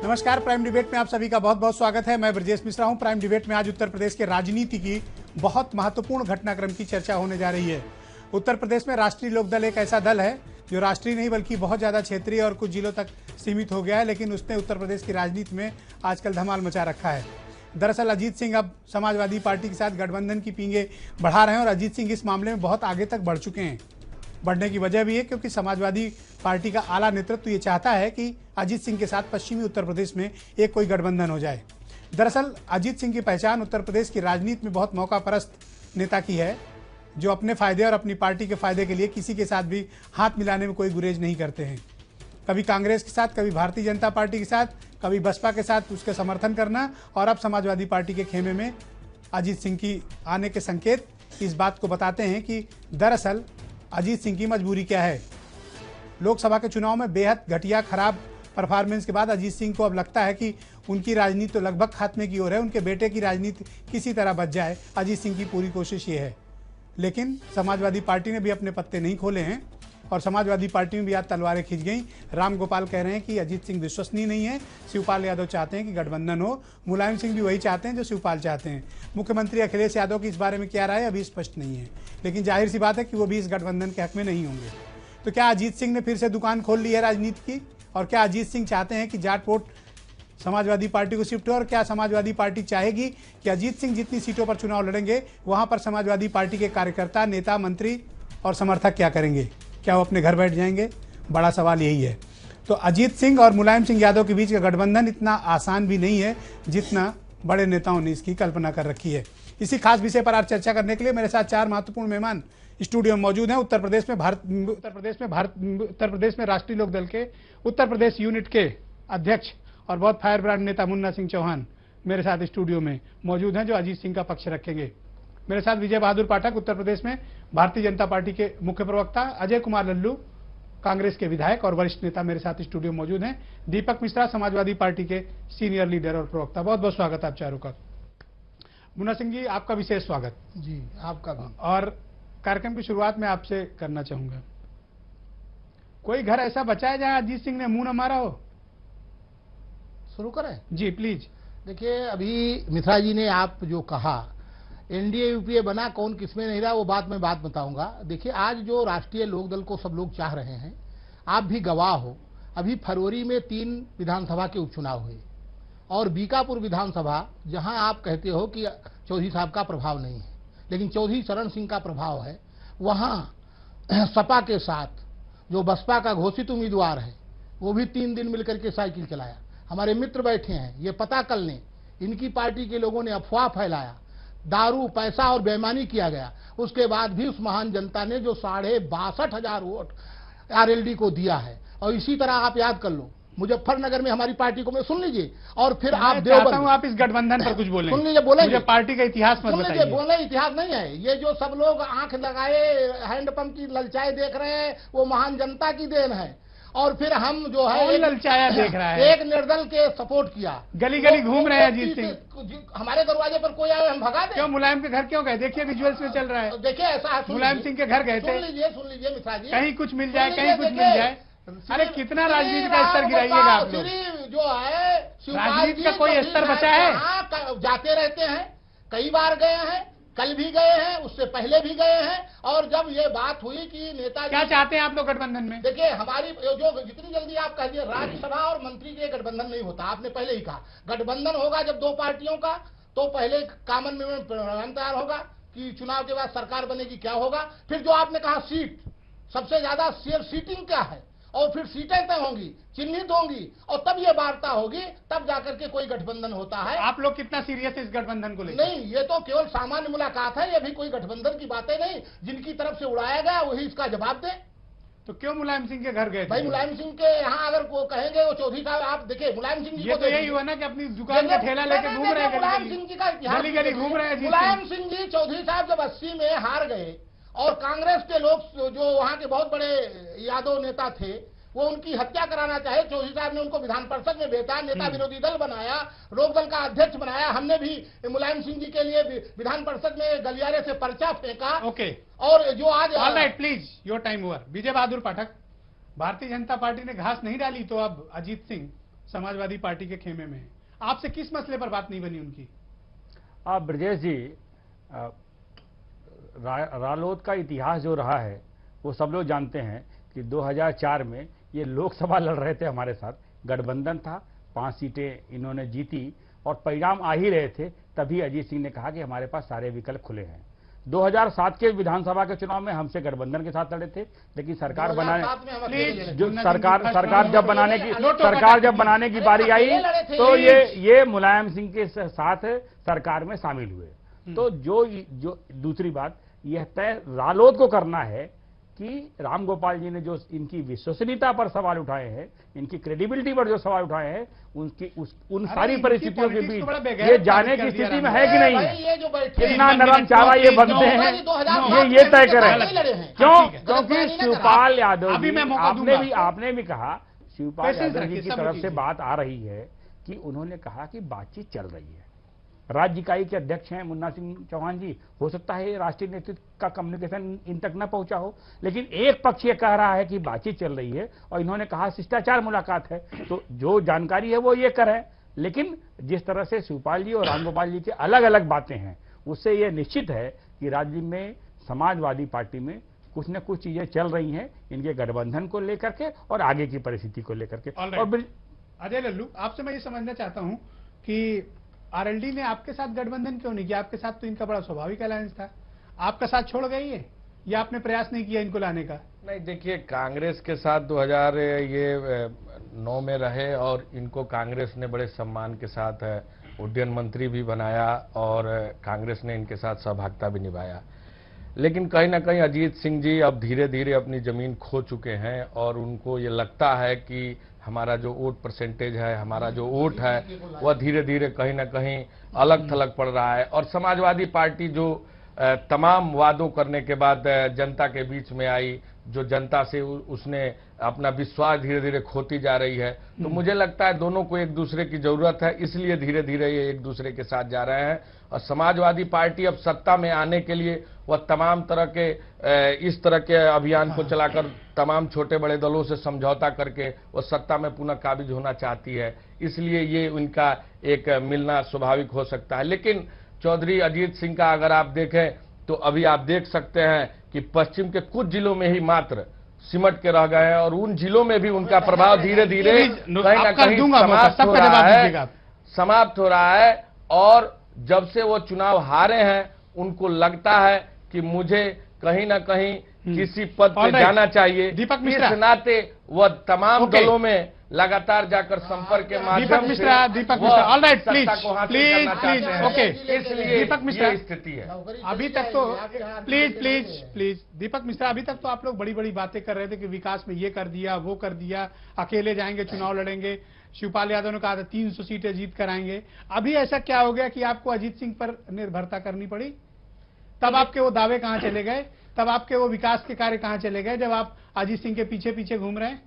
नमस्कार, prime debate में आप सभी का बहुत बहुत स्वागत है। मैं ब्रजेश मिश्रा हूं। प्राइम डिबेट में आज उत्तर प्रदेश के राजनीति की बहुत महत्वपूर्ण घटनाक्रम की चर्चा होने जा रही है। उत्तर प्रदेश में राष्ट्रीय लोकदल एक ऐसा दल है जो राष्ट्रीय नहीं बल्कि बहुत ज़्यादा क्षेत्रीय और कुछ जिलों तक सीमित हो गया है, लेकिन उसने उत्तर प्रदेश की राजनीति में आजकल धमाल मचा रखा है। दरअसल अजीत सिंह अब समाजवादी पार्टी के साथ गठबंधन की पींगे बढ़ा रहे हैं और अजीत सिंह इस मामले में बहुत आगे तक बढ़ चुके हैं। बढ़ने की वजह भी है क्योंकि समाजवादी पार्टी का आला नेतृत्व ये चाहता है कि अजीत सिंह के साथ पश्चिमी उत्तर प्रदेश में एक कोई गठबंधन हो जाए। दरअसल अजीत सिंह की पहचान उत्तर प्रदेश की राजनीति में बहुत मौकापरस्त नेता की है, जो अपने फायदे और अपनी पार्टी के फायदे के लिए किसी के साथ भी हाथ मिलाने में कोई गुरेज नहीं करते हैं। कभी कांग्रेस के साथ, कभी भारतीय जनता पार्टी के साथ, कभी बसपा के साथ उसके समर्थन करना, और अब समाजवादी पार्टी के खेमे में अजीत सिंह की आने के संकेत इस बात को बताते हैं कि दरअसल अजीत सिंह की मजबूरी क्या है। लोकसभा के चुनाव में बेहद घटिया खराब परफॉर्मेंस के बाद अजीत सिंह को अब लगता है कि उनकी राजनीति तो लगभग खात्मे की ओर है, उनके बेटे की राजनीति किसी तरह बच जाए। अजीत सिंह की पूरी कोशिश ये है, लेकिन समाजवादी पार्टी ने भी अपने पत्ते नहीं खोले हैं और समाजवादी पार्टी में भी आज तलवारें खिंच गई। राम गोपाल कह रहे हैं कि अजीत सिंह विश्वसनीय नहीं है, शिवपाल यादव चाहते हैं कि गठबंधन हो, मुलायम सिंह भी वही चाहते हैं जो शिवपाल चाहते हैं। मुख्यमंत्री अखिलेश यादव की इस बारे में क्या राय है अभी स्पष्ट नहीं है, लेकिन जाहिर सी बात है कि वो भी इस गठबंधन के हक में नहीं होंगे। तो क्या अजीत सिंह ने फिर से दुकान खोल ली है राजनीति की, और क्या अजीत सिंह चाहते हैं कि जाट वोट समाजवादी पार्टी को शिफ्ट हो, और क्या समाजवादी पार्टी चाहेगी कि अजीत सिंह जितनी सीटों पर चुनाव लड़ेंगे वहां पर समाजवादी पार्टी के कार्यकर्ता, नेता, मंत्री और समर्थक क्या करेंगे? क्या वो अपने घर बैठ जाएंगे? बड़ा सवाल यही है। तो अजीत सिंह और मुलायम सिंह यादव के बीच का गठबंधन इतना आसान भी नहीं है जितना बड़े नेताओं ने इसकी कल्पना कर रखी है। इसी खास विषय पर आज चर्चा करने के लिए मेरे साथ चार महत्वपूर्ण मेहमान स्टूडियो में मौजूद हैं। उत्तर प्रदेश में राष्ट्रीय लोकदल के उत्तर प्रदेश यूनिट के अध्यक्ष और बहुत फायर ब्रांड नेता मुन्ना सिंह चौहान मेरे साथ स्टूडियो में मौजूद हैं, जो अजीत सिंह का पक्ष रखेंगे। मेरे साथ विजय बहादुर पाठक, उत्तर प्रदेश में भारतीय जनता पार्टी के मुख्य प्रवक्ता, अजय कुमार लल्लू, कांग्रेस के विधायक और वरिष्ठ नेता मेरे साथ स्टूडियो में मौजूद हैं, दीपक मिश्रा, समाजवादी पार्टी के सीनियर लीडर और प्रवक्ता। बहुत बहुत स्वागत आप चारों का। मुन्ना सिंह जी, आपका विशेष स्वागत। जी, आपका भी। और कार्यक्रम की शुरुआत में आपसे करना चाहूंगा, कोई घर ऐसा बचा है जहां अजीत सिंह ने मुंह न मारा हो? शुरू करें? जी प्लीज। देखिए, अभी मिश्रा जी ने आप जो कहा एनडीए यूपीए बना, कौन किसमें नहीं रहा, वो मैं बात बताऊंगा। देखिए, आज जो राष्ट्रीय लोकदल को सब लोग चाह रहे हैं, आप भी गवाह हो। अभी फरवरी में 3 विधानसभा के उपचुनाव हुए और बीकापुर विधानसभा, जहां आप कहते हो कि चौधरी साहब का प्रभाव नहीं है, लेकिन चौधरी चरण सिंह का प्रभाव है, वहां सपा के साथ जो बसपा का घोषित उम्मीदवार है वो भी 3 दिन मिलकर के साइकिल चलाया। हमारे मित्र बैठे हैं, ये पता कर लें, इनकी पार्टी के लोगों ने अफवाह फैलाया, दारू, पैसा और बेईमानी किया गया। उसके बाद भी उस महान जनता ने जो 62,500 वोट आरएलडी को दिया है। और इसी तरह आप याद कर लो, मुजफ्फरनगर में हमारी पार्टी को, मैं सुन लीजिए, और फिर आप चाहता हूं आप इस गठबंधन पर कुछ बोलें। सुन लीजिए, बोलेंगे। पार्टी का इतिहास मत बताइए। बोलने इतिहास नहीं है, ये जो सब लोग आंख लगाए हैंडपंप की ललचाए देख रहे हैं, वो महान जनता की देन है। और फिर हम जो है ललचाया देख रहा है, एक निर्दल के सपोर्ट किया, गली गली घूम रहे हैं अजीत सिंह। हमारे दरवाजे पर कोई आए हम भगा दें? क्यों? मुलायम के घर क्यों गए? देखिए विजुअल्स में चल रहा है। देखिए, ऐसा मुलायम सिंह के घर गए थे। सुन लीजिए मिश्रा जी, कहीं कुछ मिल जाए, कहीं कुछ मिल जाए। अरे कितना राजनीति का स्तर गिराइएगा आप लोग। जो है राजनीति का कोई स्तर बचा है? जाते रहते हैं, कई बार गए हैं, कल भी गए हैं, उससे पहले भी गए हैं। और जब ये बात हुई कि नेता क्या चाहते हैं आप लोग गठबंधन में? देखिए, हमारी जो जितनी जल्दी आप कहिए, राज्यसभा और मंत्री के गठबंधन नहीं होता। आपने पहले ही कहा गठबंधन होगा जब 2 पार्टियों का, तो पहले कॉमन मेमोरेंडम तैयार होगा कि चुनाव के बाद सरकार बनेगी, क्या होगा। फिर जो आपने कहा सीट, सबसे ज्यादा सीटिंग क्या है, और फिर सीटें तय होंगी, चिन्हित होंगी, और तब ये वार्ता होगी, तब जाकर के कोई गठबंधन होता है। आप लोग कितना सीरियस है इस गठबंधन को लेकर? नहीं, ये तो केवल सामान्य मुलाकात है, ये भी कोई गठबंधन की बातें नहीं। जिनकी तरफ से उड़ाया गया वही इसका जवाब दे। तो क्यों मुलायम सिंह के घर गए? भाई, मुलायम सिंह के यहाँ अगर को कहेंगे वो चौधरी साहब, आप देखिए मुलायम सिंह जी को तो यही हुआ ना कि अपनी दुकान का ठेला लेकर घूम रहे हैं, मुलायम सिंह जी का इतिहास गली गली घूम रहे हैं। मुलायम सिंह जी, चौधरी साहब जब 80 में हार गए और कांग्रेस के लोग जो वहाँ के बहुत बड़े यादव नेता थे, वो उनकी हत्या कराना चाहे, चौधरी साहब ने उनको विधान परिषद में भेजा, नेता विरोधी दल बनाया, लोकदल का अध्यक्ष बनाया। हमने भी मुलायम सिंह जी के लिए विधान परिषद में गलियारे से पर्चा फेंका। ओके, और जो आज alright, please your time over. Vijay Bahadur Pathak, Bharatiya Janata party ने घास नहीं डाली तो अब अजीत सिंह समाजवादी पार्टी के खेमे में है। आपसे किस मसले पर बात नहीं बनी उनकी? आप ब्रजेश जी, रालोद का इतिहास जो रहा है वो सब लोग जानते हैं कि 2004 में ये लोकसभा लड़ रहे थे हमारे साथ, गठबंधन था, 5 सीटें इन्होंने जीती और परिणाम आ ही रहे थे। तभी अजीत सिंह ने कहा कि हमारे पास सारे विकल्प खुले हैं। 2007 के विधानसभा के चुनाव में हमसे गठबंधन के साथ लड़े थे, लेकिन सरकार बनाने जो सरकार जब बनाने की बारी आई तो ये मुलायम सिंह के साथ सरकार में शामिल हुए। तो जो दूसरी बात यह तय रालोद को करना है कि रामगोपाल जी ने जो इनकी विश्वसनीयता पर सवाल उठाए हैं, इनकी क्रेडिबिलिटी पर जो सवाल उठाए हैं, उन सारी परिस्थितियों के बीच ये जाने की स्थिति में है कि नहीं है, कितना नरम चावा ये बनते हैं, ये तय करें। क्योंकि शिवपाल यादव जी, आपने भी कहा शिवपाल यादव जी की तरफ से बात आ रही है कि उन्होंने कहा कि बातचीत चल रही है। राज्य इकाई के अध्यक्ष हैं मुन्ना सिंह चौहान जी, हो सकता है राष्ट्रीय नेतृत्व का कम्युनिकेशन इन तक न पहुंचा हो, लेकिन एक पक्ष ये कह रहा है कि बातचीत चल रही है और इन्होंने कहा शिष्टाचार मुलाकात है। तो जो जानकारी है वो ये करें, लेकिन जिस तरह से शिवपाल जी और रामगोपाल जी की अलग अलग बातें हैं, उससे ये निश्चित है कि राज्य में समाजवादी पार्टी में कुछ न कुछ चीजें चल रही हैं, इनके गठबंधन को लेकर के और आगे की परिस्थिति को लेकर के। और अजय लल्लू, आपसे मैं ये समझना चाहता हूं कि आरएलडी ने आपके साथ गठबंधन क्यों नहीं किया? आपके साथ तो इनका बड़ा स्वाभाविक अलायंस था, आपका साथ छोड़ गई है या आपने प्रयास नहीं किया इनको लाने का? नहीं, देखिए, कांग्रेस के साथ 2009 में रहे और इनको कांग्रेस ने बड़े सम्मान के साथ उड्डयन मंत्री भी बनाया और कांग्रेस ने इनके साथ सहभागिता भी निभाया। लेकिन कहीं ना कहीं अजीत सिंह जी अब धीरे धीरे अपनी जमीन खो चुके हैं और उनको ये लगता है कि हमारा जो वोट परसेंटेज है, हमारा जो वोट है, वह धीरे धीरे कहीं ना कहीं अलग थलग पड़ रहा है। और समाजवादी पार्टी जो तमाम वादों करने के बाद जनता के बीच में आई, जो जनता से उसने अपना विश्वास धीरे धीरे खोती जा रही है, तो मुझे लगता है दोनों को एक दूसरे की जरूरत है, इसलिए धीरे धीरे ये एक दूसरे के साथ जा रहे हैं। और समाजवादी पार्टी अब सत्ता में आने के लिए वह तमाम तरह के इस तरह के अभियान को चलाकर तमाम छोटे बड़े दलों से समझौता करके वो सत्ता में पुनः काबिज होना चाहती है, इसलिए ये उनका एक मिलना स्वाभाविक हो सकता है। लेकिन चौधरी अजीत सिंह का अगर आप देखें तो अभी आप देख सकते हैं कि पश्चिम के कुछ जिलों में ही मात्र सिमट के रह गए हैं और उन जिलों में भी उनका प्रभाव धीरे धीरे कहीं ना कहीं समाप्त हो रहा है। और जब से वो चुनाव हारे हैं, उनको लगता है कि मुझे कहीं ना कहीं किसी पद पे जाना चाहिए। दीपक मिश्रा, इस नाते वह तमाम दलों में लगातार जाकर संपर्क के माध्यम से Deepak Mishra, all right, please, okay, इसलिए दीपक मिश्रा स्थिति है। अभी तक तो प्लीज दीपक मिश्रा, अभी तक तो आप लोग बड़ी बड़ी बातें कर रहे थे कि विकास में ये कर दिया, वो कर दिया, अकेले जाएंगे, चुनाव लड़ेंगे। शिवपाल यादव ने कहा था 300 सीटें जीत कर आएंगे। अभी ऐसा क्या हो गया कि आपको अजीत सिंह पर निर्भरता करनी पड़ी? तब आपके वो दावे कहां चले गए? तब आपके वो विकास के कार्य कहां चले गए जब आप अजीत सिंह के पीछे पीछे घूम रहे हैं?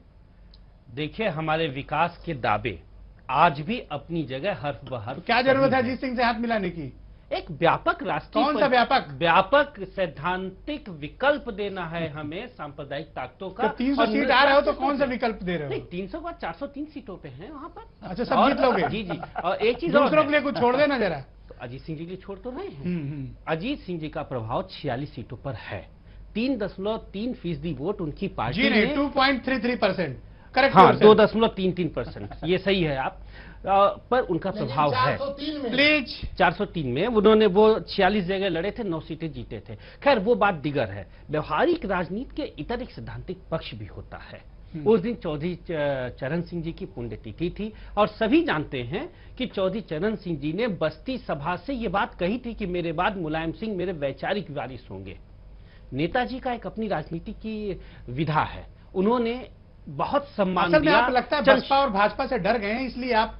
देखिए, हमारे विकास के दावे आज भी अपनी जगह हर बहर। क्या जरूरत है अजीत सिंह से हाथ मिलाने की? एक व्यापक राष्ट्रीय, कौन सा व्यापक सैद्धांतिक विकल्प देना है हमें सांप्रदायिक ताकतों का। तो 300 सीट आ रहे हो तो कौन सा विकल्प दे रहे हो? नहीं, 300 का 403 सीटों पे है वहां पर। अच्छा, सब जीत लोगे? जी। और एक चीज दूसरों के लिए कुछ छोड़ देना जरा। तो अजीत सिंह जी के लिए छोड़ तो रहे हैं। अजीत सिंह जी का प्रभाव 46 सीटों पर है। 3.3% वोट उनकी पार्टी जी नहीं, 2.33%, करेक्ट। हाँ, 2.33%, ये सही है आप, पर उनका प्रभाव है। प्लीज, 403 में उन्होंने वो 46 जगह लड़े थे, 9 सीटें जीते थे। खैर, वो बात दिगर है। व्यवहारिक राजनीति के इतर एक सिद्धांतिक पक्ष भी होता है। उस दिन चौधरी चरण सिंह जी की पुण्यतिथि थी और सभी जानते हैं कि चौधरी चरण सिंह जी ने बस्ती सभा से ये बात कही थी कि मेरे बाद मुलायम सिंह मेरे वैचारिक वारिस होंगे। नेताजी का एक अपनी राजनीति की विधा है, उन्होंने बहुत सम्मान दिया। आप लगता है बसपा और भाजपा से डर गए हैं, इसलिए आप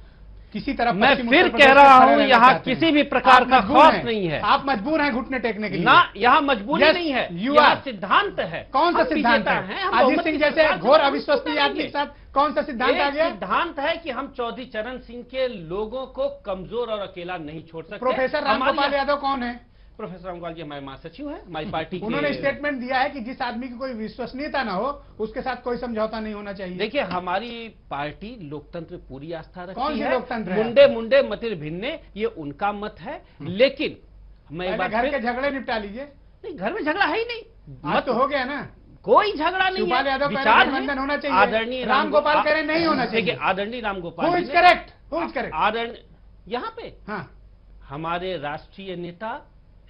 किसी तरह। मैं फिर कह रहा हूं, यहाँ किसी भी प्रकार का खौफ नहीं है। आप मजबूर हैं घुटने टेकने के लिए? ना, यहाँ मजबूरी नहीं है, यहाँ सिद्धांत है। कौन सा सिद्धांत है? अजीत सिंह जैसे घोर अविश्वसनीय आदमी के साथ कौन सा सिद्धांत आ गया? सिद्धांत है कि हम चौधरी चरण सिंह के लोगों को कमजोर और अकेला नहीं छोड़ सकते। प्रोफेसर रामगोपाल यादव कौन है? प्रोफेसर राम गोपाल जी हमारे महासचिव हैं, हमारी पार्टी के। उन्होंने स्टेटमेंट दिया है कि जिस आदमी की कोई विश्वसनीयता ना हो उसके साथ कोई समझौता नहीं होना चाहिए। देखिए, हमारी पार्टी लोकतंत्र में पूरी आस्था कौन रखती सी है। लोकतंत्र है? मुंडे मुंडे मतिर भिन्ने, ये उनका मत है। लेकिन मैं एक पहले बार घर के फिर, झगड़े निपटा लीजिए। नहीं, घर में झगड़ा है ही नहीं, मत तो हो गया ना। कोई झगड़ा नहीं शिवपाल है, यादव कह रहे विचार गठबंधन है। होना चाहिए। आदरणीय राम गोपाल कह रहे नहीं होना देखिए, चाहिए। आदरणीय Ram Gopal Who ji is ने- correct? Who is correct? आदरणीय यहाँ पे हाँ, हमारे राष्ट्रीय नेता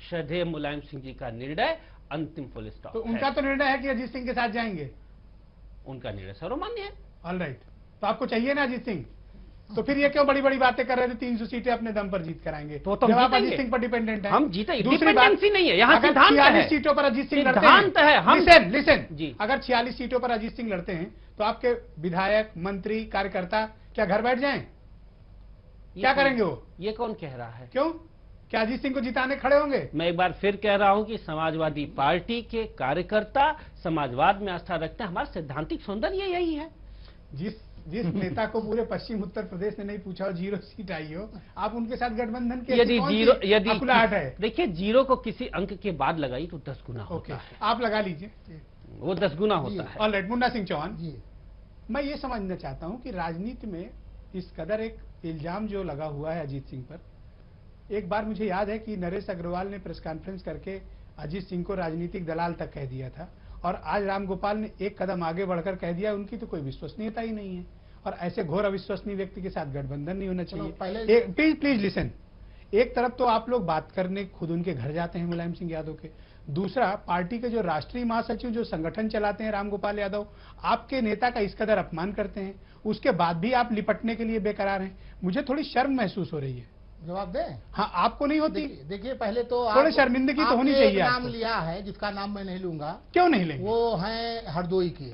श्रद्धेय मुलायम सिंह जी का निर्णय अंतिम फुल स्टॉप तो है। उनका तो निर्णय है कि अजीत सिंह के साथ जाएंगे। उनका निर्णय सर्वमान्य है। ऑल राइट, तो आपको चाहिए ना अजीत सिंह? तो फिर ये क्यों बड़ी बड़ी बातें कर रहे थे 300 सीटें अपने दम पर जीत कराएंगे? तो हम जब आप जीतेंगे। अजीत सिंह पर डिपेंडेंट हैं। हम जीते, दूसरी बात, डिपेंडेंसी नहीं है, यहाँ अगर सिद्धांत 46 है। सीटों पर अजीत सिंह लड़ते सिद्धांत है, हम लिसन जी। अगर 46 सीटों पर अजीत सिंह लड़ते हैं तो आपके विधायक, मंत्री, कार्यकर्ता क्या घर बैठ जाएं? क्या करेंगे वो? ये कौन कह रहा है? क्यों? क्या अजीत सिंह को जिताने खड़े होंगे? मैं एक बार फिर कह रहा हूं कि समाजवादी पार्टी के कार्यकर्ता समाजवाद में आस्था रखते हैं। हमारा सैद्धांतिक सौंदर्य यही है। जिस नेता को पूरे पश्चिम उत्तर प्रदेश ने नहीं पूछा और 0 सीट आई हो, आप उनके साथ गठबंधन के यदि जीरो, यदि अकुलाहट है? देखिए, जीरो को किसी अंक के बाद लगाई तो 10 गुना ओके, होता है, आप लगा लीजिए। वो 10 गुना होता है। ऑलराइट, मुन्ना सिंह चौहान, जी मैं ये समझना चाहता हूं कि राजनीति में इस कदर एक इल्जाम जो लगा हुआ है अजीत सिंह पर, एक बार मुझे याद है कि नरेश अग्रवाल ने प्रेस कॉन्फ्रेंस करके अजीत सिंह को राजनीतिक दलाल तक कह दिया था, और आज राम गोपाल ने एक कदम आगे बढ़कर कह दिया उनकी तो कोई विश्वसनीयता ही नहीं है, और ऐसे घोर अविश्वसनीय व्यक्ति के साथ गठबंधन नहीं होना चाहिए। पहले- प्लीज लिसन, एक तरफ तो आप लोग बात करने खुद उनके घर जाते हैं मुलायम सिंह यादव के, दूसरा पार्टी के जो राष्ट्रीय महासचिव जो संगठन चलाते हैं राम गोपाल यादव, आपके नेता का इस कदर अपमान करते हैं, उसके बाद भी आप लिपटने के लिए बेकरार हैं। मुझे थोड़ी शर्म महसूस हो रही है। जवाब दें। हाँ, आपको नहीं होती? देखिए, पहले तो थोड़ी शर्मिंदगी तो होनी आपने चाहिए एक नाम आपको। लिया है जिसका नाम मैं नहीं लूंगा, क्यों नहीं लेंगे? वो हैं हरदोई के।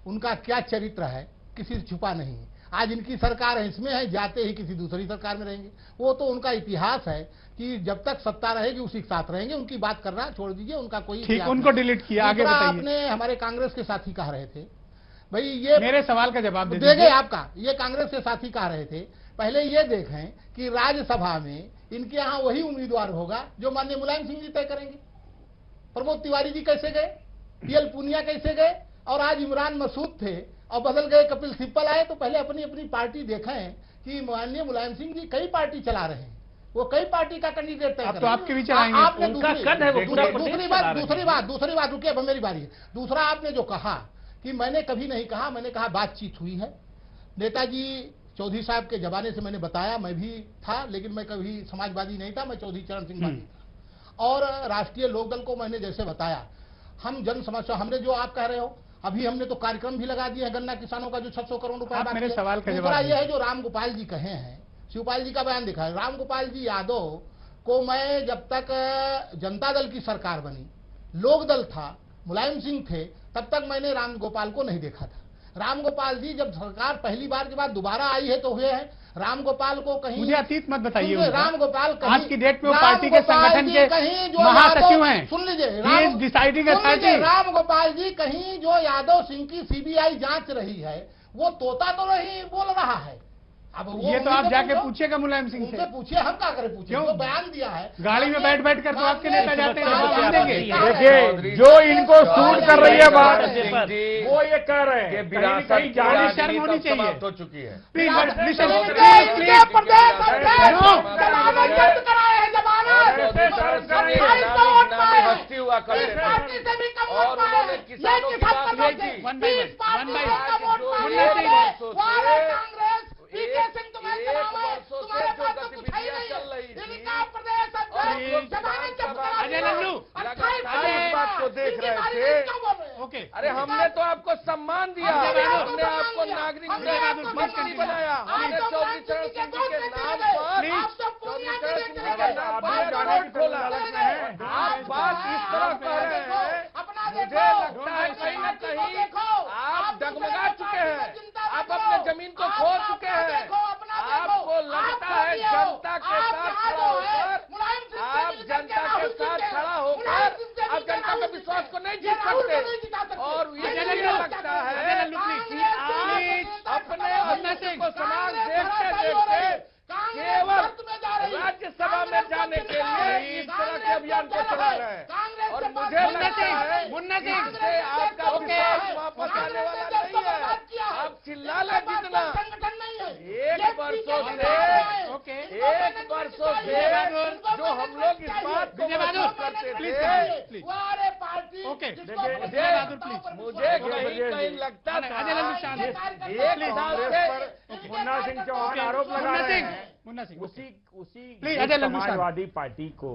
उनका क्या चरित्र है किसी से छुपा नहीं है। आज इनकी सरकार है, इसमें है, जाते ही किसी दूसरी सरकार में रहेंगे। वो तो उनका इतिहास है कि जब तक सत्ता रहेगी उसी के साथ रहेंगे। उनकी बात करना छोड़ दीजिए, उनका कोई ठीक, इतिहास उनको नहीं। डिलीट किया, आगे दूसरा, बताइए। आपने हमारे कांग्रेस के साथी कह रहे थे, भाई ये मेरे सवाल का जवाब दे दे गए दीजिए। आपका। ये कांग्रेस के साथी कह रहे थे, पहले ये देखें कि राज्यसभा में इनके यहाँ वही उम्मीदवार होगा जो माननीय मुलायम सिंह जी तय करेंगे। प्रमोद तिवारी जी कैसे गए, पीएल पूनिया कैसे गए, और आज इमरान मसूद थे और बदल गए कपिल सिब्बल आए। तो पहले अपनी अपनी पार्टी देखें कि माननीय मुलायम सिंह जी कई पार्टी चला रहे हैं, वो कई पार्टी का कैंडिडेट तय अब तो करेंगे। आपके विचार आएंगे। आपने उनका दूसरी- कद है, वो पूरा दूसरी प्रदेश बात चला रहे हैं। दूसरी बात रुकिए, अब मेरी बारी है। दूसरा, आपने जो कहा कि मैंने कभी नहीं कहा, मैंने कहा बातचीत हुई है। नेताजी चौधरी साहब के जमाने से मैंने बताया, मैं भी था, लेकिन मैं कभी समाजवादी नहीं था, मैं चौधरी चरण सिंह वादी था। और राष्ट्रीय लोकदल को मैंने जैसे बताया, हम जन समस्या, हमने जो आप कह रहे हो, अभी हमने तो कार्यक्रम भी लगा दिया है गन्ना किसानों का, जो 600 करोड़ रुपए आप बाकी मेरे है। सवाल का दूसरा जवाब यह है जो राम गोपाल जी कहे हैं, शिवपाल जी का बयान दिखा है। राम गोपाल जी यादव को मैं जब तक जनता दल की सरकार बनी, लोक दल था, मुलायम सिंह थे, तब तक मैंने राम गोपाल को नहीं देखा था। राम गोपाल जी जब सरकार पहली बार के बाद दोबारा आई है तो हुए हैं। राम गोपाल को कहीं, मुझे अतीत मत बताइए सुनिए, उनका। राम गोपाल कहीं, आज की डेट में वो राम पार्टी के गोपाल संगठन जी के कहीं जो महासचिव यादव- हैं। सुन लीजिए, He is deciding authority। Ram Gopal ji कहीं जो यादव सिंह की सीबीआई जांच रही है, वो तोता तो नहीं बोल रहा है। अब वो ये तो आप उनसे जाके पूछो। पूछिएगा मुलायम सिंह उनसे से। पूछिए, हम क्या करें पूछिए, क्यों? जो बयान दिया है। गाड़ी में बैठ बैठ कर तो आपके नेता जाते हैं, हाँ, जवाब देंगे। देखिए, जो इनको सूट कर रही है बात, सिंह जी वो ये कह रहे के हैं विरासत कहीं की जाने शर्म राजनीति होनी अब चाहिए। समाप्त हो चुकी है। प्लीज लिसन, इनके प्लीज प्रदेश नो। अध्यक्ष जमानत जब्त कराए हैं, जमानत। नामी हस्ती हुआ करते इस थे पार्टी से भी कम और वोट पाए। उन्होंने किसानों की बात नहीं की। One by one, इस पार्टी one by से one। कम वोट पाए। मुन्ना सिंह, वाले कांग्रेस, पीके सिंह तुम्हें एक चलावे, वर्षों से तुम्हारे जो पास तो कुछ है ही गतिविधियां चल रही नहीं। थी, इनका प्रदेश अध्यक्ष जमानत जब्त करा अजय दिया। लल्लू, 28 लगातार इस बात को देख इनकी रहे बारी थे। में क्यों बोल रहे हैं? ओके, अरे हमने तो आपको सम्मान दिया, हमने आपको हमने आपको सम्मान दिया। नागरिक हमने आपको मंत्री सम्मान बनाया, दिया। हमने आप तो चौधरी मुलायम चरण सिंह सिंह के जी के वोट नाम देते पर रहे। आप तो चौधरी पूर्णिया चरण के सिंह देते जी के रहे। नाम आप पर तो अकाउंट खोला। आप आप बात इस तरह कर रहे हैं, अपना मुझे देखो, लगता है अपनी कहीं न पार्टी को कहीं देखो। आप दूसरे डगमगा को चुके पार्टी हैं, में चिंता आप मत अपने करो। जमीन को आप खो अपना चुके हैं। देखो, अपना देखो। आपको आप लगता है खोती हो। जनता के आप साथ यहाँ खड़ा जो है, होकर, मुलायम सिंह से आप मिलकर जनता के राहुल साथ सिंह से, खड़ा मुलायम होकर सिंह से आप मिलकर जनता के राहुल विश्वास सिंह को नहीं से। जीत ये राहुल को सकते। नहीं जिता सकते। और ये ये मुझे नहीं लगता जिता है सकते। कि कांग्रेस आप अपने कांग्रेस अस्तित्व को समाज कांग्रेस देखते धराशायी हो रही है। देखते कांग्रेस केवल गर्त में जा रही है। राज्यसभा में कांग्रेस जाने को के लिए इस तरह के कांग्रेस अभियान को इससे आपका विश्वास वापस आने वाला नहीं है। आप चिल्ला ले जितना, एक वर्षों से जो हम लोग इस बात को करते थे, ओके मुझे कहीं लगता था एक साल से मुन्ना सिंह चौहान आरोप लगा रहे हैं, मुन्ना सिंह उसी अजय लल्लू शान। समाजवादी पार्टी को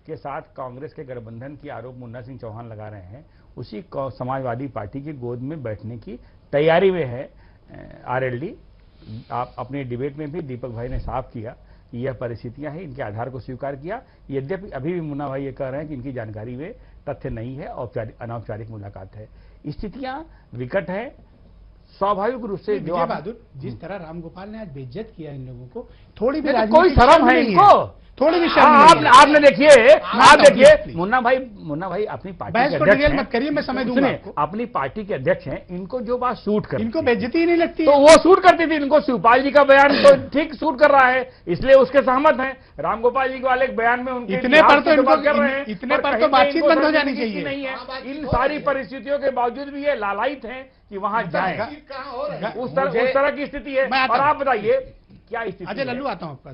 के साथ कांग्रेस के गठबंधन की आरोप मुन्ना सिंह चौहान लगा रहे हैं, उसी समाजवादी पार्टी की गोद में बैठने की तैयारी में है आरएलडी। आप अपने डिबेट में भी दीपक भाई ने साफ किया कि यह परिस्थितियां हैं, इनके आधार को स्वीकार किया। यद्यपि अभी भी मुन्ना भाई ये कह रहे हैं कि इनकी जानकारी में तथ्य नहीं है, अनौपचारिक मुलाकात है। स्थितियां विकट है। स्वाभाविक रूप से जो बहादुर, जिस तरह रामगोपाल ने आज बेइज्जत किया इन लोगों को, थोड़ी भी कोई शर्म है इनको, थोड़ी भी शर्म नहीं है। आपने देखिए मुन्ना भाई अपनी पार्टी के अध्यक्ष हैं, मत करिए, मैं समझ दूंगा आपको। अपनी पार्टी के अध्यक्ष हैं, इनको जो बात सूट करती इनको बेइज्जती ही नहीं लगती तो वो सूट करती थी। इनको शिवपाल जी का बयान तो ठीक सूट कर रहा है, इसलिए उसके सहमत हैं। रामगोपाल जी वाले बयान में उनके इतने पर तो बात कर रहे हैं, इतने पर तो बातचीत बंद हो जानी चाहिए। नहीं है, इन सारी परिस्थितियों के बावजूद भी ये लालायित हैं कि वहां जाए, उस तरह की स्थिति है। और आप बताइए क्या स्थिति? अजय लल्लू आता हूं आपका,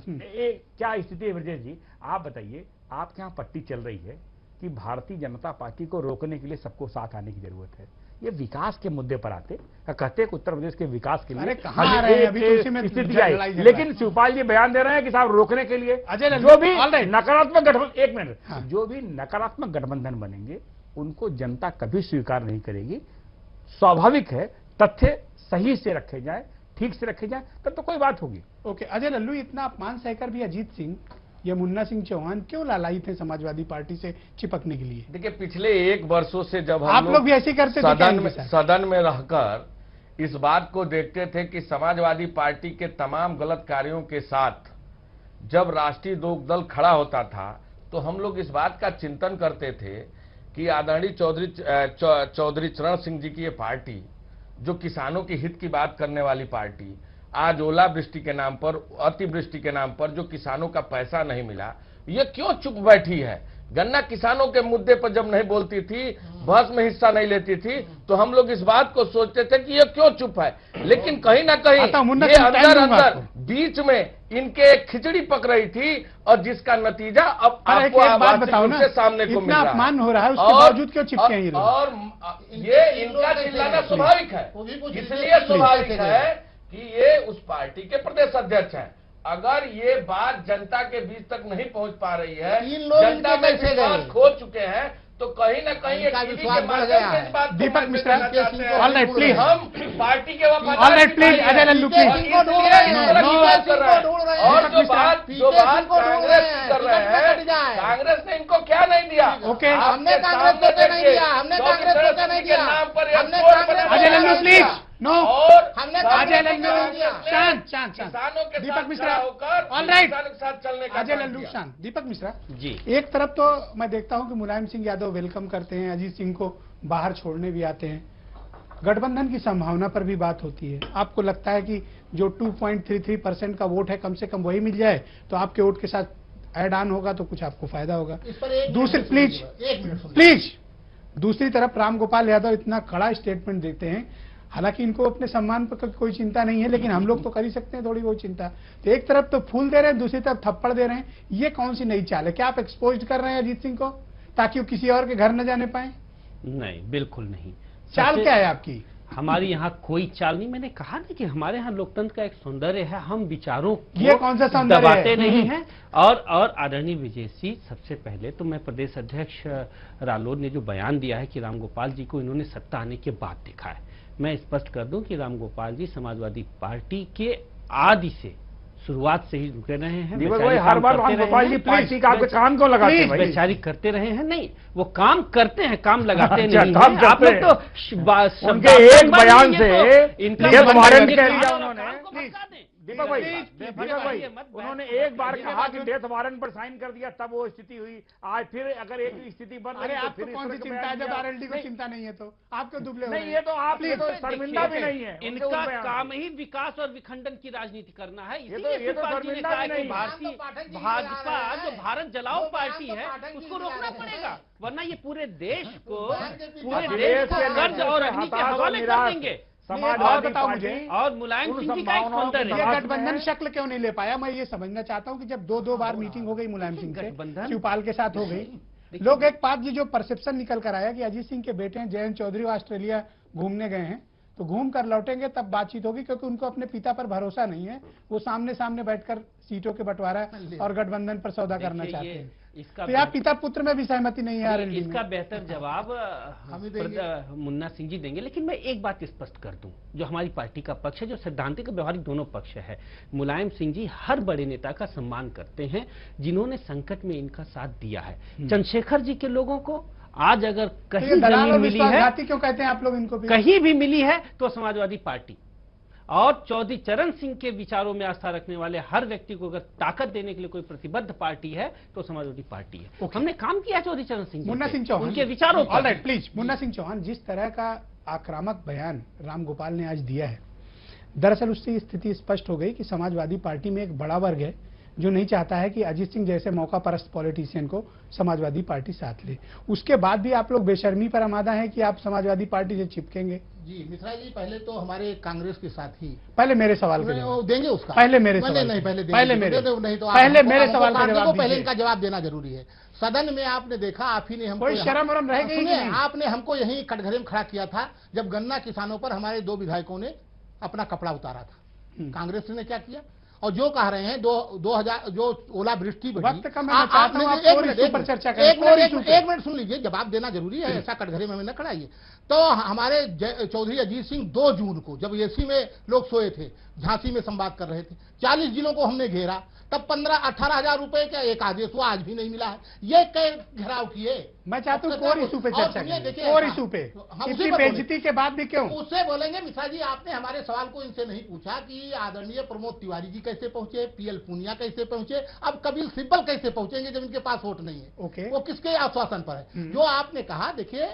क्या स्थिति है ब्रजेश जी? आप बताइए, आपके यहाँ पट्टी चल रही है कि भारतीय जनता पार्टी को रोकने के लिए सबको साथ आने की जरूरत है। ये विकास के मुद्दे पर आते कहते हैं कि उत्तर प्रदेश के विकास के लिए कहां आ रहे हैं अभी तो उसी में स्थिति आई, लेकिन शिवपाल जी बयान दे रहे हैं कि साहब रोकने के लिए जो भी नकारात्मक गठबंधन, एक मिनट, जो भी नकारात्मक गठबंधन बनेंगे उनको जनता कभी स्वीकार नहीं करेगी। स्वाभाविक है, तथ्य सही से रखे जाए, ठीक से रखे जाए, तब तो कोई बात होगी। ओके अजय लल्लू, इतना अपमान सहकर भी अजीत सिंह या मुन्ना सिंह चौहान क्यों लालायित थे समाजवादी पार्टी से चिपकने के लिए? देखिए, पिछले एक वर्षों से जब आप लोग भी ऐसे करते थे, सदन में रहकर इस बात को देखते थे कि समाजवादी पार्टी के तमाम गलत कार्यों के साथ जब राष्ट्रीय लोक दल खड़ा होता था तो हम लोग इस बात का चिंतन करते थे कि आदरणीय चौधरी चरण सिंह जी की ये पार्टी, जो किसानों के हित की बात करने वाली पार्टी, आज ओलावृष्टि के नाम पर, अतिवृष्टि के नाम पर जो किसानों का पैसा नहीं मिला, ये क्यों चुप बैठी है? गन्ना किसानों के मुद्दे पर जब नहीं बोलती थी, बहस में हिस्सा नहीं लेती थी, तो हम लोग इस बात को सोचते थे कि ये क्यों चुप है। लेकिन कहीं ना कहीं ये अंदर बीच में इनके खिचड़ी पक रही थी, और जिसका नतीजा अब आपको सामने को मिल रहा है। अपमान हो रहा है, उसके बावजूद क्यों चिपके हैं? और ये इनका चिल्लाना स्वाभाविक है, इसलिए स्वाभाविक है कि ये उस पार्टी के प्रदेश अध्यक्ष हैं। अगर ये बात जनता के बीच तक नहीं पहुंच पा रही है, जनता में विश्वास खो चुके हैं, तो कहीं ना कहीं दीपक मिश्रा, ऑल राइट प्लीज, हम पार्टी के all right please, Ajay Lallu please, और जो बात कांग्रेस कर रहे हैं, कांग्रेस ने इनको क्या नहीं दिया? ओके, हमने कांग्रेस को क्या नहीं दिया, हमने कांग्रेस को नहीं दिया, नाम पर अजय लल्लू प्लीज, नो, और हमने अजय लल्लू शांत, किसानों के दीपक मिश्रा, होकर ऑल राइट, साथ चलने का अजय लल्लू शांत। दीपक मिश्रा जी, एक तरफ तो मैं देखता हूं कि मुलायम सिंह यादव वेलकम करते हैं, अजीत सिंह को बाहर छोड़ने भी आते हैं, गठबंधन की संभावना पर भी बात होती है। आपको लगता है कि जो 2.33% का वोट है, कम से कम वही मिल जाए तो आपके वोट के साथ ऐड ऑन होगा तो कुछ आपको फायदा होगा? दूसरी प्लीज, दूसरी तरफ रामगोपाल यादव इतना कड़ा स्टेटमेंट देते हैं, हालांकि इनको अपने सम्मान पर कोई चिंता नहीं है, लेकिन हम लोग तो कर ही सकते हैं थोड़ी बहुत चिंता। तो एक तरफ तो फूल दे रहे हैं, दूसरी तरफ थप्पड़ दे रहे हैं, ये कौन सी नई चाल है? क्या आप एक्सपोज कर रहे हैं अजीत सिंह को ताकि वो किसी और के घर न जाने पाए? नहीं, बिल्कुल नहीं। चाल क्या है आपकी? हमारी यहाँ कोई चाल नहीं। मैंने कहा ना कि हमारे यहाँ लोकतंत्र का एक सौंदर्य है, हम विचारों ये कौन सा सौंदर्य दबाते नहीं है। और आदरणीय विजय सिंह, सबसे पहले तो मैं प्रदेश अध्यक्ष रालोद ने जो बयान दिया है कि रामगोपाल जी को इन्होंने सत्ता आने के बाद देखा है, मैं स्पष्ट कर दूं कि रामगोपाल जी समाजवादी पार्टी के आदि से, शुरुआत से ही रुके रहे हैं। हर बार रामगोपाल जी पार्टी का आपके काम को लगाते हैं, वैचारिक करते रहे हैं। नहीं, वो काम करते हैं, काम लगाते नहीं हैं। आप लोग तो उनके एक बयान से इनका दीपक भाई, दीपक दीपक भाई, मत बैठ- उन्होंने एक बार कहा कि डेथ वारंट पर साइन कर दिया तब वो स्थिति हुई। आज फिर अगर एक स्थिति बन अरे रही तो आपको फिर इस कौन तरह सी का चिंता है बयान जब दिया। आरएलडी को चिंता नहीं है तो आप क्यों दुबले हो रहे नहीं, हैं? ये तो आप ये तो देखिए, शर्मिंदा भी नहीं है उनके इनका उस बयान से। काम ही विकास और विखंडन की राजनीति करना है। ये तो इसीलिए शिवपाल जी ने शर्मिंदा कहा भी कि नहीं है। भारतीय तो पाठक जी भाजपा ला रहे जो हैं। भारत जलाओ वो बयान पार्टी तो है पाठक जी उसको ला रोकना रहे हैं। पड़ेगा, वरना ये पूरे देश को बयान के पीछे पूरे अब देश को के कर्ज लोगों और से अग्नि के हताश और हवाले कर निराश देंगे। समाजवादी बताओ पार्टी मुझे। और मुलायम उन सिंह जी का एक संभावनाओं के सौंदर्य ये है। गठबंधन शक्ल क्यों नहीं ले पाया? मैं ये समझना चाहता हूँ कि जब दो बार मीटिंग हो गई मुलायम सिंह से, गठबंधन- शिवपाल के साथ हो गई, लोग एक बात जो परसेप्शन निकल कर आया कि अजीत सिंह के बेटे हैं जयंत चौधरी, वो ऑस्ट्रेलिया घूमने गए हैं, तो घूम कर लौटेंगे तब बातचीत होगी, क्योंकि उनको अपने पिता पर भरोसा नहीं है। वो सामने सामने बैठकर सीटों के बंटवारा और गठबंधन पर सौदा करना देखिए, चाहते ये हैं। इसका तो यार पिता पुत्र में भी सहमति नहीं है आरएलडी में। इसका बेहतर जवाब मुन्ना सिंह जी देंगे। लेकिन मैं एक बात स्पष्ट कर दूं, जो हमारी पार्टी का पक्ष है, जो सैद्धांतिक और व्यवहारिक दोनों पक्ष है, मुलायम सिंह जी हर बड़े नेता का सम्मान करते हैं जिन्होंने संकट में इनका साथ दिया है। चंद्रशेखर जी के लोगों को आज अगर तो कहीं ये दलाल जमीन और मिली है, विश्वासघाती क्यों कहते हैं आप लोग इनको भी? कहीं भी मिली है तो समाजवादी पार्टी और चौधरी चरण सिंह के विचारों में आस्था रखने वाले हर व्यक्ति को अगर ताकत देने के लिए कोई प्रतिबद्ध पार्टी है तो समाजवादी पार्टी है। हमने काम किया चौधरी चरण सिंह जी मुन्ना पे, सिंह चौहान, उनके विचारों ऑल पर। राइट प्लीज, मुन्ना सिंह चौहान, जिस तरह का आक्रामक बयान राम गोपाल ने आज दिया है, दरअसल उससे स्थिति स्पष्ट हो गई कि समाजवादी पार्टी में एक बड़ा वर्ग है जो नहीं चाहता है कि अजीत सिंह जैसे मौका परस्त पॉलिटिशियन को समाजवादी पार्टी साथ ले। उसके बाद भी आप लोग बेशर्मी पर आमादा हैं कि आप समाजवादी पार्टी से चिपकेंगे। जी मिश्रा जी, पहले तो हमारे कांग्रेस के साथ ही पहले मेरे सवाल के वो जवाब देंगे उसका, पहले मेरे नहीं, सवाल नहीं के- पहले देंगे। पहले मेरे- नहीं तो पहले हमको- मेरे हमको सवाल का काटने जवाब को पहले दीजिए। इनका जवाब देना जरूरी है। सदन में आपने देखा, आप ही ने हमको कोई शर्म वरम रह गई कि सुनिए, नहीं? आपने हमको यही कटघरे में खड़ा किया था जब गन्ना किसानों पर हमारे 2 विधायकों ने अपना कपड़ा उतारा था। कांग्रेस ने क्या किया? और जो कह रहे हैं 2000 जो ओलावृष्टि बढ़ी, वक्त कम है, मैं चाहता हूं आप एक और मिनट, इस एक पर चर्चा मिनट, करें, और इस पर। एक मिनट सुन लीजिए, जवाब देना जरूरी है, ऐसा कटघरे में हमें न खड़ाइए। तो हमारे चौधरी अजीत सिंह 2 जून को जब एसी में लोग सोए थे, झांसी में संवाद कर रहे थे, 40 जिलों को हमने घेरा, तब 15-18 हजार रुपए का एक आदेश वो आज भी नहीं मिला है। ये कई घेराव किए। मैं चाहता हूँ कोर इशू पे और चर्चा सुनिए, करें, देखिए, कोर हाँ, इशू पे। हम उसी इतनी पर बेइज्जती के बाद भी क्यों? उससे बोलेंगे मिश्रा जी, आपने हमारे सवाल को इनसे नहीं पूछा कि आदरणीय प्रमोद तिवारी जी कैसे पहुंचे, पीएल पूनिया कैसे पहुंचे, अब कपिल सिब्बल कैसे पहुंचेंगे जब इनके पास वोट नहीं है। ओके। वो किसके आश्वासन पर है? जो आपने कहा, देखिए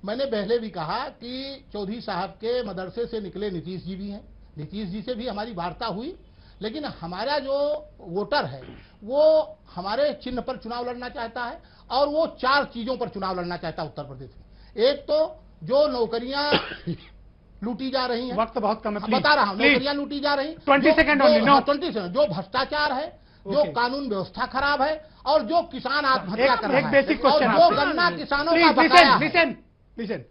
मैंने पहले भी कहा कि चौधरी साहब के मदरसे से निकले नीतीश जी भी हैं, नीतीश जी से भी हमारी वार्ता हुई, लेकिन हमारा जो वोटर है वो हमारे चिन्ह पर चुनाव लड़ना चाहता है और वो 4 चीजों पर चुनाव लड़ना चाहता है उत्तर प्रदेश में। एक तो जो नौकरियां लूटी जा रही हैं, वक्त बहुत कम है, बता रहा हूं, प्लीज। नौकरियां लूटी जा रही, 20 सेकंड only, no. 20 सेकंड, जो भ्रष्टाचार है, जो Okay. कानून व्यवस्था खराब है और जो किसान आत्महत्या कर रहा एक है, बेसिक और क्वेश्चन जो गन्ना किसानों का बकाया है। लिसन,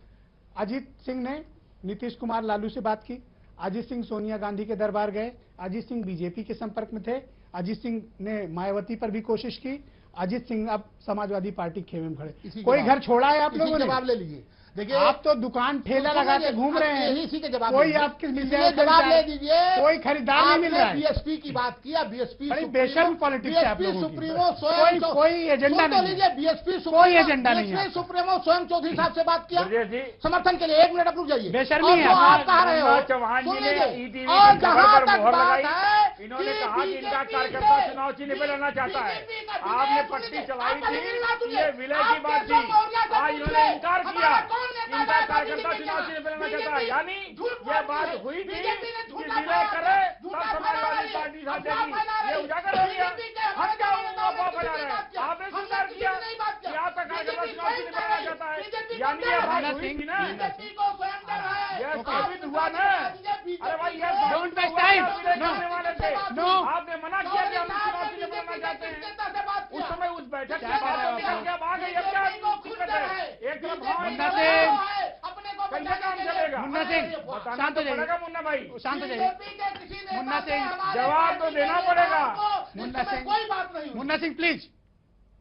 अजीत सिंह ने नीतीश कुमार लालू से बात की, अजीत सिंह सोनिया गांधी के दरबार गए, अजीत सिंह बीजेपी के संपर्क में थे, अजीत सिंह ने मायावती पर भी कोशिश की, अजीत सिंह अब समाजवादी पार्टी खेमे में इसी खड़े। कोई जवाब- घर छोड़ा है आप इसी लोगों ने? जवाब ले लीजिए। देखिए, आप तो दुकान ठेला लगा के घूम रहे हैं, इसी के जवाब कोई दीजिए। आपके मिल इसलिए जाए जवाब ले खरीदार, दीजिए। कोई खरीदार नहीं मिल रहा है। बीएसपी की बात किया, बीएसपी बड़ी बेशर्म पॉलिटिक्स है आप लोगों की। सुप्रीमो स्वयं कोई एजेंडा सुन तो नहीं है। लीजिए, बीएसपी कोई एजेंडा नहीं है। सुप्रीमो स्वयं चौधरी साहब से बात किया ब्रजेश जी, समर्थन के लिए। 1 मिनट रुक जाइए। बेशर्मी और है। जो आप कह रहे हो, चौहान जी सुन ने लीजिए। ईटीवी और की जहां खबर पर तक मोहर बात लगाई, है इन्होंने कि कहा कि इनका बीजेपी कार्यकर्ता के- चुनाव चिन्ह पे लड़ना चाहता है। बीजेपी का आपने विजय पट्टी सुनिए, चलाई आप पहले मेरी बात थी, सुनिए। ये विलय की आपके बात जो थी, मौर्या से आज पूछ इन्होंने ले, इनकार हमारा किया, कौन नेता इनका है कार्यकर्ता बीजेपी चुनाव का? चिन्ह पे लड़ना बीजेपी चाहता है। यानी झूठ ये बोलती बात है। हुई थी बीजेपी ने कि झूठा विलय फैला करे है, तब झूठा समाजवादी फैला पार्टी है, साथ अफवाह देगी। फैला रही ये है। उजागर हो गया। बीजेपी के हम क्या हमारे नेताओं ने अफवाह किसी फैला ने रहे बात हैं? किया। आपने हमने स्वीकार किसी किया ने नहीं बात कि किया। आपका कार्यकर्ता बीजेपी चुनाव चिन्ह पे लड़ना चाहता है। बीजेपी यानी को ये डर बात है। हुई थी ना, बीजेपी को स्वयं डर है। ये आप साबित हुआ ना। बीजेपी अरे भाई ये को- Don't waste time. विलय No. करने वाले थे। No. आपने मना किया कि हम चुनाव चिन्ह पे लड़ना चाहते हैं। उस समय उस बैठक में बातों निकल के अब आ गई। अब क्या दिक्कत है? एक तरफ हाँ, मुन्ना एक सिंह। तरफ कैसे काम चलेगा? मुन्ना सिंह, बताना शांत हो तो जाइए। पड़ेगा मुन्ना भाई। शांत हो जाइए। मुन्ना सिंह, जवाब तो देना पड़ेगा। मुन्ना सिंह, कोई बात नहीं हुई। Munna Singh please.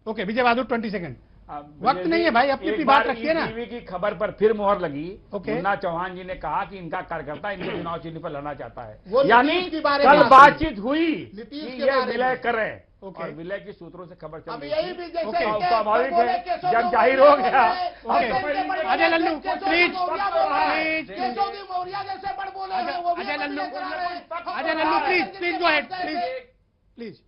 Okay, Vijay Bahadur 20 second. वक्त नहीं है भाई, अपनी अपनी बात रखिए ना। टीवी की खबर पर फिर मोहर लगी। ओके। मुन्ना चौहान जी ने कहा कि इनका कार्यकर्ता इनके चुनाव चिन्ह पर लड़ना चाहता वो है, यानी नीतीश के बारे कल में बातचीत हुई नीतीश कि के ये बारे विलय में। करें। ओके। और विलय की सूत्रों से खबर चल अब रही यही थी। भी जैसे ओके। इनके स्वाभाविक बोले है, केशव जब मौर्य जाहिर हो बोले, गया। और ओके। इनके बड़े अजय बड़े लल्लू, केशव प्लीज, मौर्य बोल रहे हैं, प्लीज। केशव की मौर्य जैसे बड़ बोले हैं, वो भी अजय लल्लू, लेकर आ रहे हैं। Ajay Lallu, please go head, please.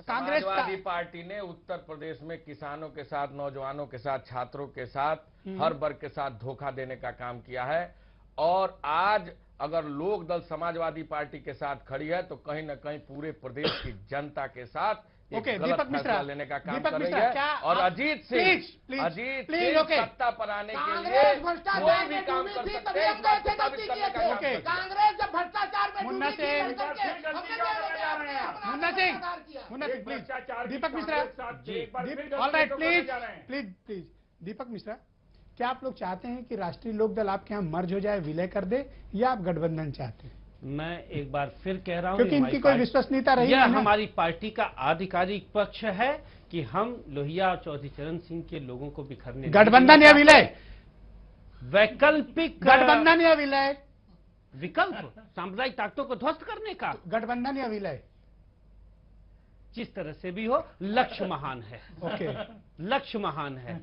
Congress Samajwadi party ने उत्तर प्रदेश में किसानों के साथ, नौजवानों के साथ, छात्रों के साथ, हर वर्ग के साथ धोखा देने का काम किया है। और आज अगर लोक दल समाजवादी पार्टी के साथ खड़ी है तो कहीं न कहीं पूरे प्रदेश की जनता के साथ एक ओके, गलत दीपक मिश्रा, फैसला लेने का काम दीपक कर रही मिश्रा, है। क्या और आप- Ajit please, Singh, Ajit please, Singh okay. सत्ता पर आने के लिए कांग्रेस भ्रष्टाचार कोई भी में काम डूबी कर थी, सकते तभी हैं, हम गए थे, इसका गलती करने किए का थे। काम कर सकते हैं। कांग्रेस जब भ्रष्टाचार में मुन्ना डूबी थी, सिंह, लड़कर के, मुन्ना हमने सिंह, क्या किया? अपना मुन्ना अपना सिंह, सरकार किया। मुन्ना सिंह, प्लीज। भ्रष्टाचार की दीपक मिश्रा, कांग्रेस साथ जी, एक बार फिर ऑल राइट, गलती करने जा रहे हैं। Please, please. दीपक मिश्रा, क्या आप लोग चाहते हैं कि राष्ट्रीय लोकदल आपके यहाँ मर्ज हो जाए, विलय कर दे, या आप गठबंधन चाहते हैं? मैं एक बार फिर कह रहा हूं, क्योंकि ये इनकी हमारी कोई पार्टी- विश्वसनीयता रही यह नहीं ना। हमारी पार्टी का आधिकारिक पक्ष है कि हम लोहिया और चौधरी चरण सिंह के लोगों को बिखरने नहीं गठबंधन देना या चाहते। विलय? वैकल्पिक गठबंधन या विलय? विकल्प सामुदायिक ताकतों को ध्वस्त करने का, गठबंधन या विलय? जिस तरह से भी हो, लक्ष्य महान है। ओके, लक्ष्य महान है।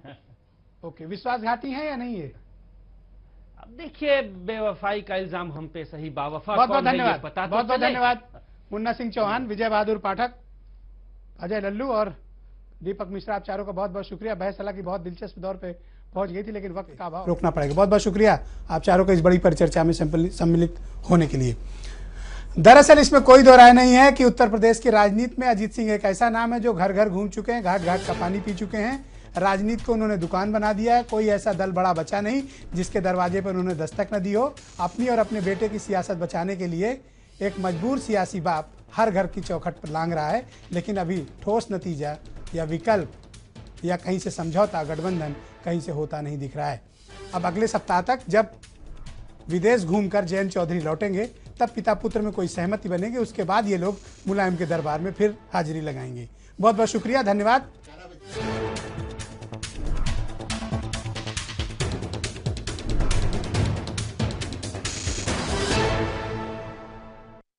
ओके। विश्वासघाती है या नहीं है? अब देखिए, बेवफाई का इल्जाम हम पे सही, बावफा बहुत बहुत कौन है ये धन्यवाद, पता तो बहुत बहुत चले। धन्यवाद। मुन्ना सिंह चौहान, विजय बहादुर पाठक, अजय लल्लू और दीपक मिश्रा, आप चारों का बहुत बहुत शुक्रिया। बहस हालांकि बहुत दिलचस्प दौर पे पहुंच गई थी, लेकिन वक्त का अभाव रोकना पड़ेगा। बहुत बहुत शुक्रिया आप चारों का इस बड़ी परिचर्चा में सम्मिलित होने के लिए। दरअसल इसमें कोई दो राय नहीं है कि उत्तर प्रदेश की राजनीति में अजीत सिंह एक ऐसा नाम है जो घर घर घूम चुके हैं, घाट घाट का पानी पी चुके हैं, राजनीति को उन्होंने दुकान बना दिया है। कोई ऐसा दल बड़ा बचा नहीं जिसके दरवाजे पर उन्होंने दस्तक न दी हो। अपनी और अपने बेटे की सियासत बचाने के लिए एक मजबूर सियासी बाप हर घर की चौखट पर लांग रहा है, लेकिन अभी ठोस नतीजा या विकल्प या कहीं से समझौता, गठबंधन कहीं से होता नहीं दिख रहा है। अब अगले सप्ताह तक जब विदेश घूमकर जयंत चौधरी लौटेंगे तब पिता पुत्र में कोई सहमति बनेगी, उसके बाद ये लोग मुलायम के दरबार में फिर हाजिरी लगाएंगे। बहुत बहुत शुक्रिया, धन्यवाद।